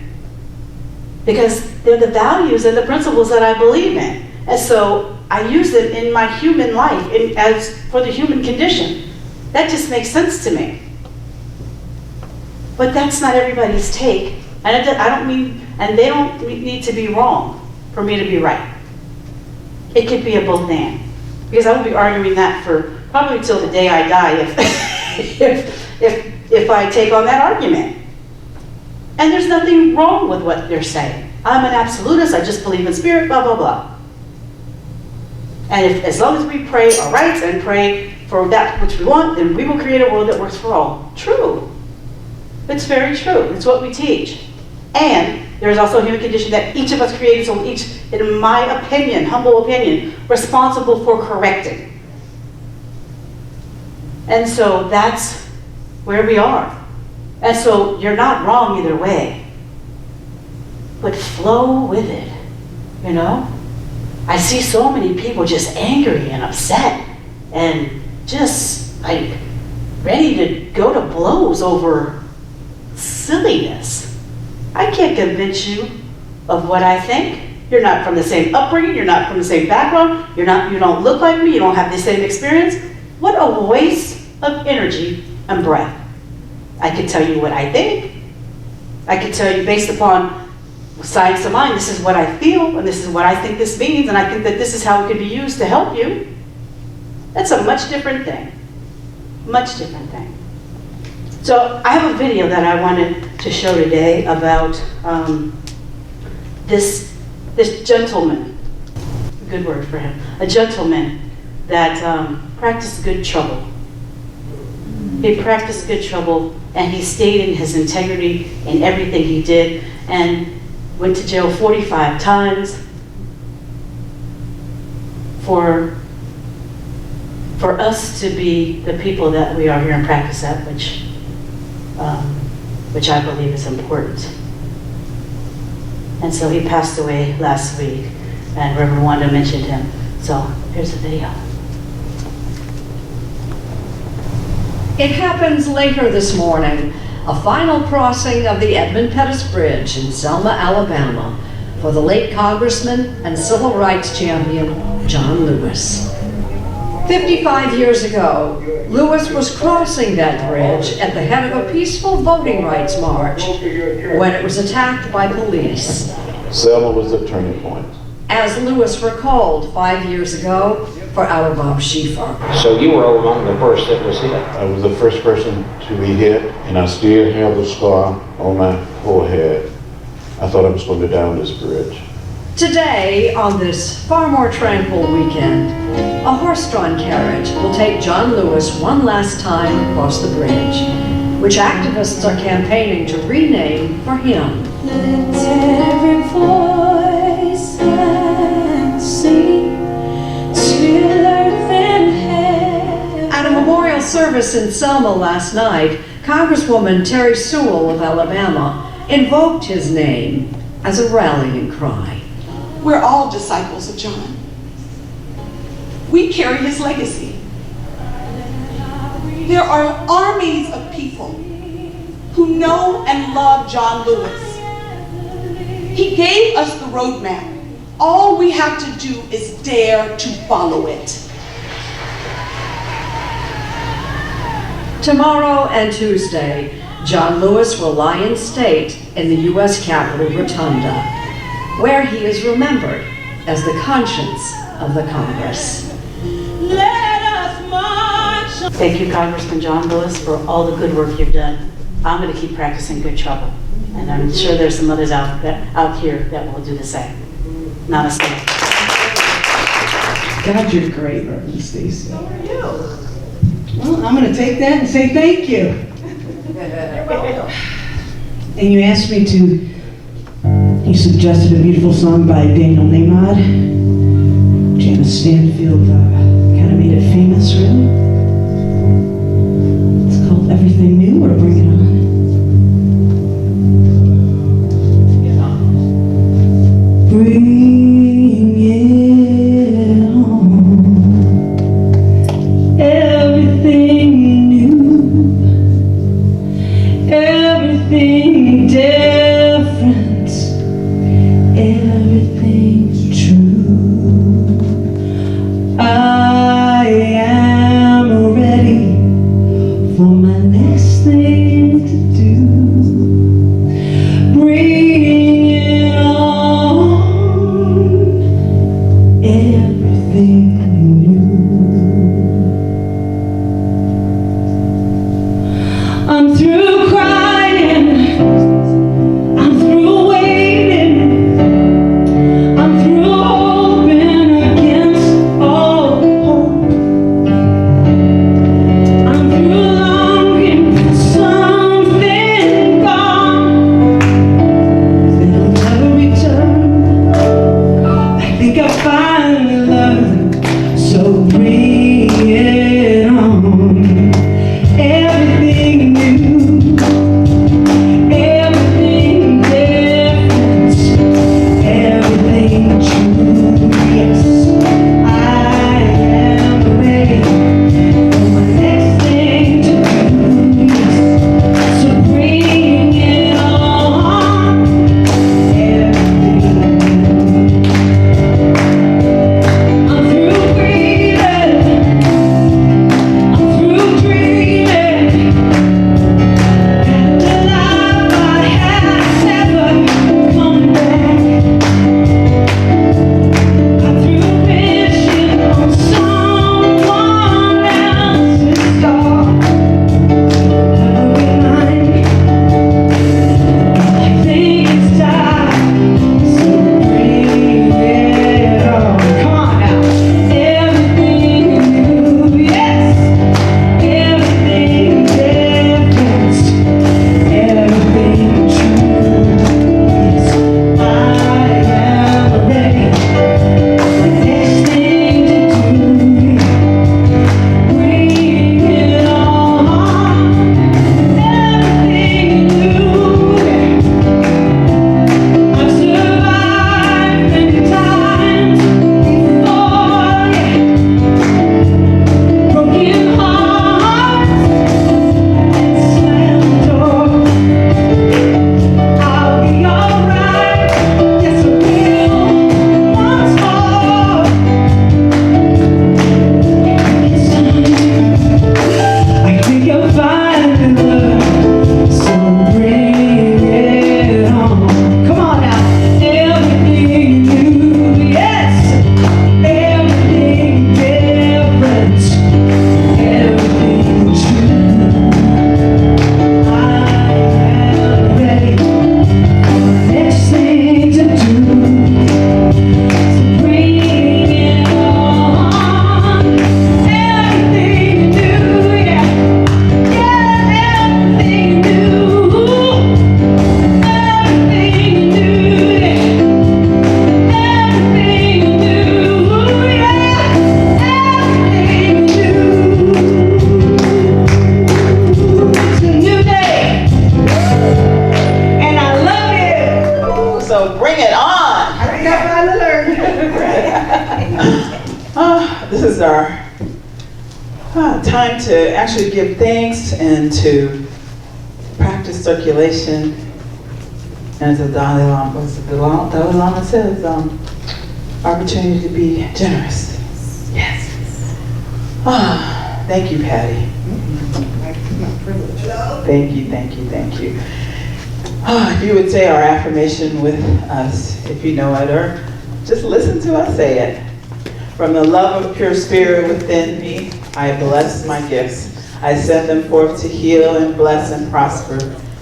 because they're the values and the principles that I believe in. And so I use them in my human life, as for the human condition. That just makes sense to me. But that's not everybody's take. And I don't mean, and they don't need to be wrong for me to be right. It could be a both and. Because I will be arguing that for probably till the day I die if I take on that argument. And there's nothing wrong with what they're saying. I'm an absolutist, I just believe in spirit, blah, blah, blah. And as long as we pray our rights and pray for that which we want, then we will create a world that works for all. True. It's very true. It's what we teach. And there is also a human condition that each of us created, so each, in my opinion, humble opinion, responsible for correcting. And so that's where we are. And so you're not wrong either way. But flow with it, you know? I see so many people just angry and upset and just like ready to go to blows over silliness. I can't convince you of what I think. You're not from the same upbringing, you're not from the same background, you don't look like me, you don't have the same experience. What a waste of energy and breath. I can tell you what I think. I can tell you based upon science of mind, this is what I feel, and this is what I think this means, and I think that this is how it could be used to help you. That's a much different thing. Much different thing. So I have a video that I wanted to show today about this gentleman, good word for him, a gentleman that practiced good trouble. He practiced good trouble, and he stayed in his integrity in everything he did, and went to jail 45 times for us to be the people that we are here in practice at, which I believe is important. And so he passed away last week, and Reverend Wanda mentioned him. So here's the video. It happens later this morning, a final crossing of the Edmund Pettus Bridge in Selma, Alabama, for the late Congressman and Civil Rights Champion, John Lewis. 55 years ago, Lewis was crossing that bridge at the head of a peaceful voting rights march when it was attacked by police. Selma was the turning point. As Lewis recalled 5 years ago for our Bob Schieffer. So you were among the first that was hit? I was the first person to be hit, and I still have the scar on my forehead. I thought I was going to die on this bridge. Today, on this far more tranquil weekend, a horse-drawn carriage will take John Lewis one last time across the bridge, which activists are campaigning to rename for him. Let every voice and sing till earth and heaven. At a memorial service in Selma last night, Congresswoman Terry Sewell of Alabama invoked his name as a rallying cry. We're all disciples of John. We carry his legacy. There are armies of people who know and love John Lewis. He gave us the roadmap. All we have to do is dare to follow it. Tomorrow and Tuesday, John Lewis will lie in state in the U.S. Capitol Rotunda, where he is remembered as the conscience of the Congress. Let us march. Thank you, Congressman John Lewis, for all the good work you've done. I'm going to keep practicing good trouble, and I'm sure there's some others out here that will do the same. Namaste. God, you're great, Reverend Stacy. How are you? Well, I'm going to take that and say thank you. And you asked me to, you suggested a beautiful song by Daniel Nahmod. Janice Stanfield kind of made it famous, really. It's called Everything New, or Bring It On. Bring it on. Everything new. Everything different. Everything true. I am ready for my next thing to do. Bring it on. Everything new. I'm through crying. I'm through waiting. I'm through hoping against all hope. I'm through longing for something gone that'll never return. I think I finally learned, so bring it on. Everything new, everything different, everything true. Yes, I am ready for my next thing to do. Yes, so bring it on. Everything new. I'm through grieving. I'm through dreaming that the life I had never come back. I'm through wishing on someone else's star, never be mine. I think it's time, so bring it on. Come on now. Everything new, yes. Everything different, everything true. Yes, I am ready for the next thing to do. Bring it on. Everything new. I've survived many times before, broken hearts and slammed doors. I'll be alright, yes I will, once more. It's time, I think I'll finally learn, so bring it on. Come on now. Everything new, yes. Everything different. Everything true. I am ready for the next thing to do. So bring it on. Everything new, yeah. Yeah, everything new. Everything new, yeah. Everything new, yeah. Everything new. It's a new day, and I love you. So bring it on. I think I finally learned. This is our time to actually give thanks and to practice circulation. And as the Dalai Lama says, opportunity to be generous. Yes. Thank you, Patty. Thank you, thank you, thank you. If you would say our affirmation with us, if you know it, or just listen to us say it. From the love of pure spirit within me, I bless my gifts. I send them forth to heal and bless and prosper.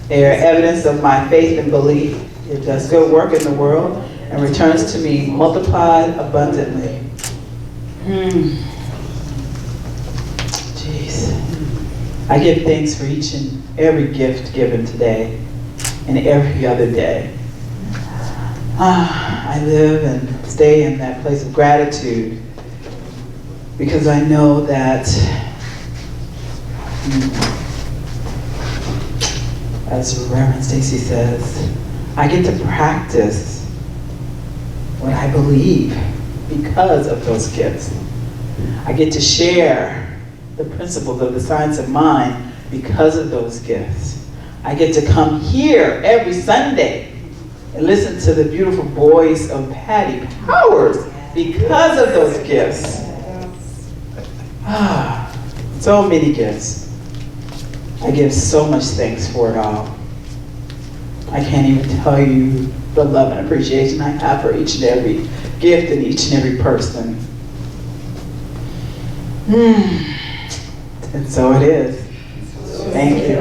They are evidence of my faith and belief. It does good work in the world and returns to me multiplied abundantly. Jeez. I give thanks for each and every gift given today and every other day. I live and stay in that place of gratitude because I know that, as Reverend Stacy says, I get to practice what I believe because of those gifts. I get to share the principles of the science of mind because of those gifts. I get to come here every Sunday and listen to the beautiful voice of Patty Powers because of those gifts. So many gifts. I give so much thanks for it all. I can't even tell you the love and appreciation I have for each and every gift and each and every person. And so it is. Thank you.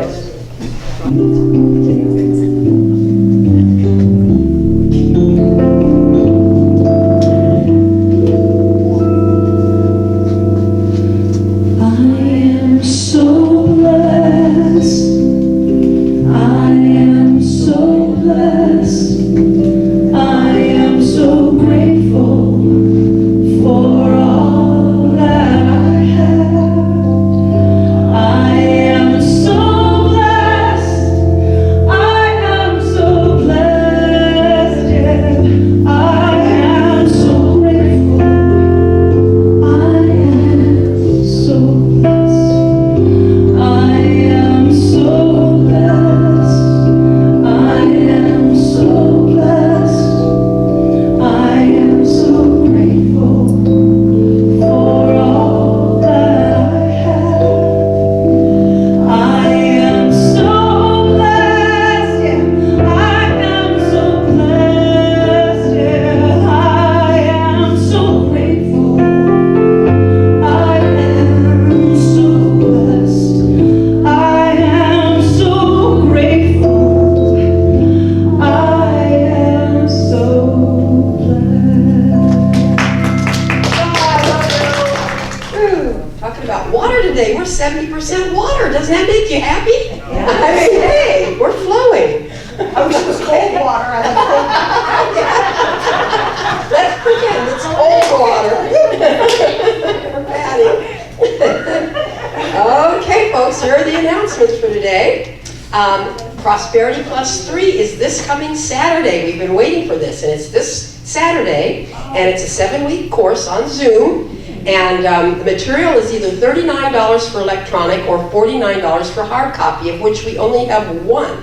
Prosperity Plus 3 is this coming Saturday. We've been waiting for this, and it's this Saturday, and it's a 7-week course on Zoom, and the material is either $39 for electronic or $49 for hard copy, of which we only have one.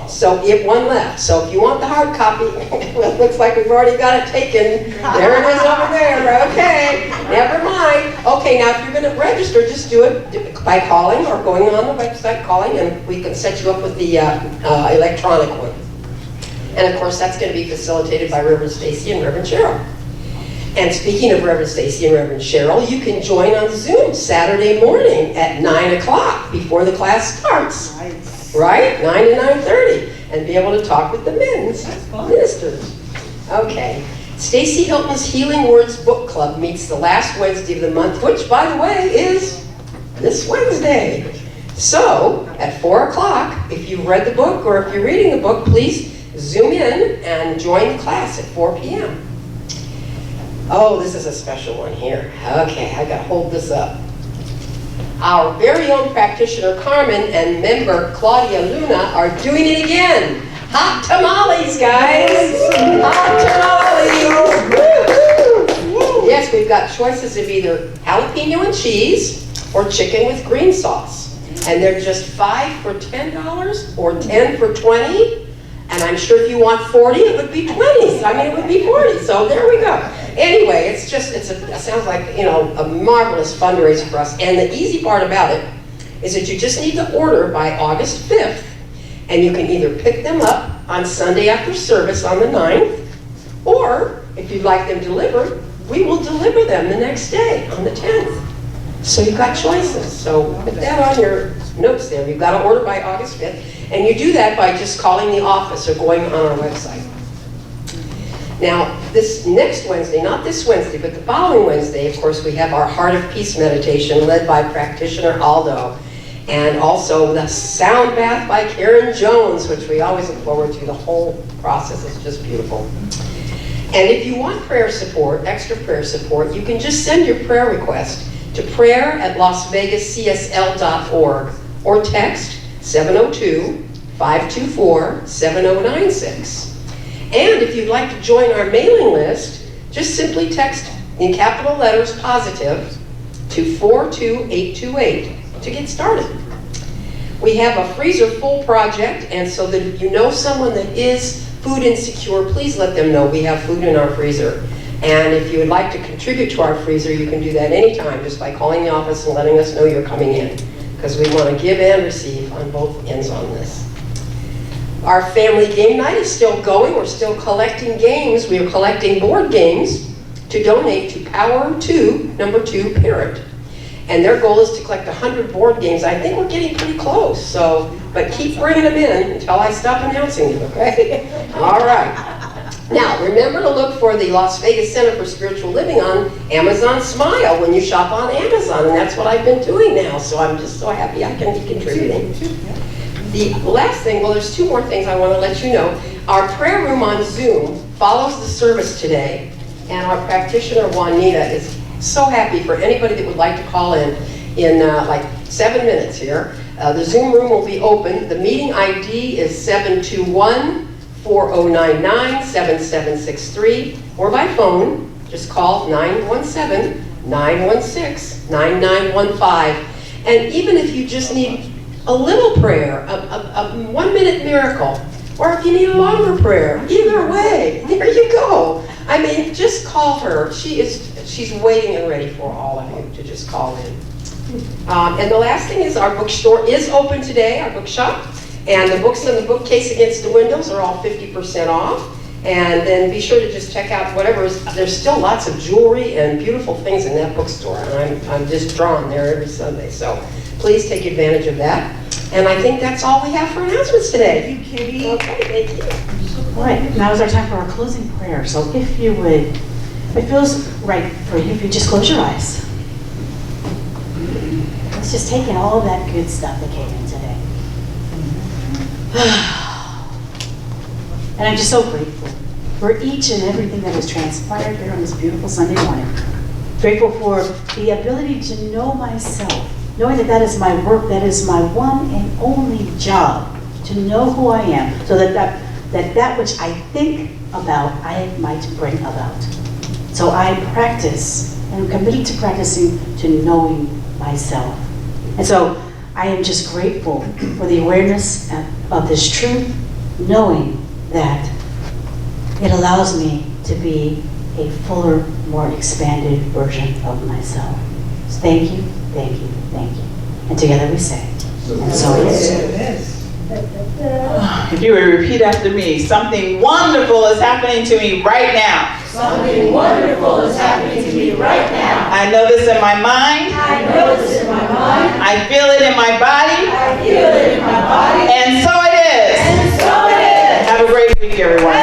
So we have one left. So if you want the hard copy, well, it looks like we've already got it taken. There it is over there. Okay, never mind. Okay, now if you're going to register, just do it by calling or going on the website, calling, and we can set you up with the electronic one. And of course, that's going to be facilitated by Reverend Stacy and Reverend Cheryl. And speaking of Reverend Stacy and Reverend Cheryl, you can join on Zoom Saturday morning at 9 o'clock before the class starts. Right? 9 to 9:30, and be able to talk with the men's ministers. Okay. Stacy Hilton's Healing Words Book Club meets the last Wednesday of the month, which, by the way, is this Wednesday. So, at 4 o'clock, if you've read the book or if you're reading the book, please Zoom in and join the class at 4 p.m. Oh, this is a special one here. Okay, I gotta hold this up. Our very own practitioner Carmen and member Claudia Luna are doing it again. Hot tamales, guys! Hot tamales! Yes, we've got choices of either jalapeno and cheese or chicken with green sauce. And they're just 5 for $10 or 10 for 20. And I'm sure if you want 40, it would be 20. I mean, it would be 40. So there we go. Anyway, it sounds like, you know, a marvelous fundraiser for us. And the easy part about it is that you just need to order by August 5th, and you can either pick them up on Sunday after service on the 9th, or if you'd like them delivered, we will deliver them the next day on the 10th. So you've got choices. So put that on your notes there. You've got to order by August 5th, and you do that by just calling the office or going on our website. Now, this next Wednesday, not this Wednesday, but the following Wednesday, of course, we have our Heart of Peace meditation led by practitioner Aldo, and also the sound bath by Karen Jones, which we always look forward to. The whole process is just beautiful. And if you want prayer support, extra prayer support, you can just send your prayer request to prayer@lasvegascsl.org or text 702-524-7096. And if you'd like to join our mailing list, just simply text in capital letters positive to 42828 to get started. We have a freezer full project, and so that if you know someone that is food insecure, please let them know we have food in our freezer. And if you would like to contribute to our freezer, you can do that anytime just by calling the office and letting us know you're coming in, because we want to give and receive on both ends on this. Our family game night is still going. We're still collecting games. We are collecting board games to donate to Power 2, #2 Parent. And their goal is to collect 100 board games. I think we're getting pretty close, so, but keep bringing them in until I stop announcing it, okay? All right. Now, remember to look for the Las Vegas Center for Spiritual Living on Amazon Smile when you shop on Amazon, and that's what I've been doing now, so I'm just so happy I can be contributing. The last thing, well, there's two more things I want to let you know. Our prayer room on Zoom follows the service today, and our practitioner, Juanita, is so happy for anybody that would like to call in like 7 minutes here. The Zoom room will be open. The meeting ID is 721-4099-7763, or by phone, just call 917-916-9915. And even if you just need a little prayer, a 1-minute miracle, or if you need a longer prayer, either way, there you go. I mean, just call her. She's waiting and ready for all of you to just call in. And the last thing is our bookstore is open today, our bookshop, and the books in the bookcase against the windows are all 50% off. And then be sure to just check out whatever is, there's still lots of jewelry and beautiful things in that bookstore, and I'm just drawn there every Sunday, so please take advantage of that. And I think that's all we have for announcements today. Thank you, Kitty. Okay, thank you. All right, now is our time for our closing prayer. So if you would, it feels right for you if you just close your eyes. Let's just take in all of that good stuff that came in today. And I'm just so grateful for each and everything that has transpired here on this beautiful Sunday morning. Grateful for the ability to know myself, knowing that that is my work, that is my one and only job, to know who I am, so that which I think about, I might bring about. So I practice, and I'm committed to practicing to knowing myself. And so I am just grateful for the awareness of this truth, knowing that it allows me to be a fuller, more expanded version of myself. So thank you, thank you, thank you. And together we say, and so it is. If you would repeat after me, something wonderful is happening to me right now. Something wonderful is happening to me right now. I know this in my mind. I know this in my mind. I feel it in my body. I feel it in my body. And so it is. And so it is. Have a great week, everyone.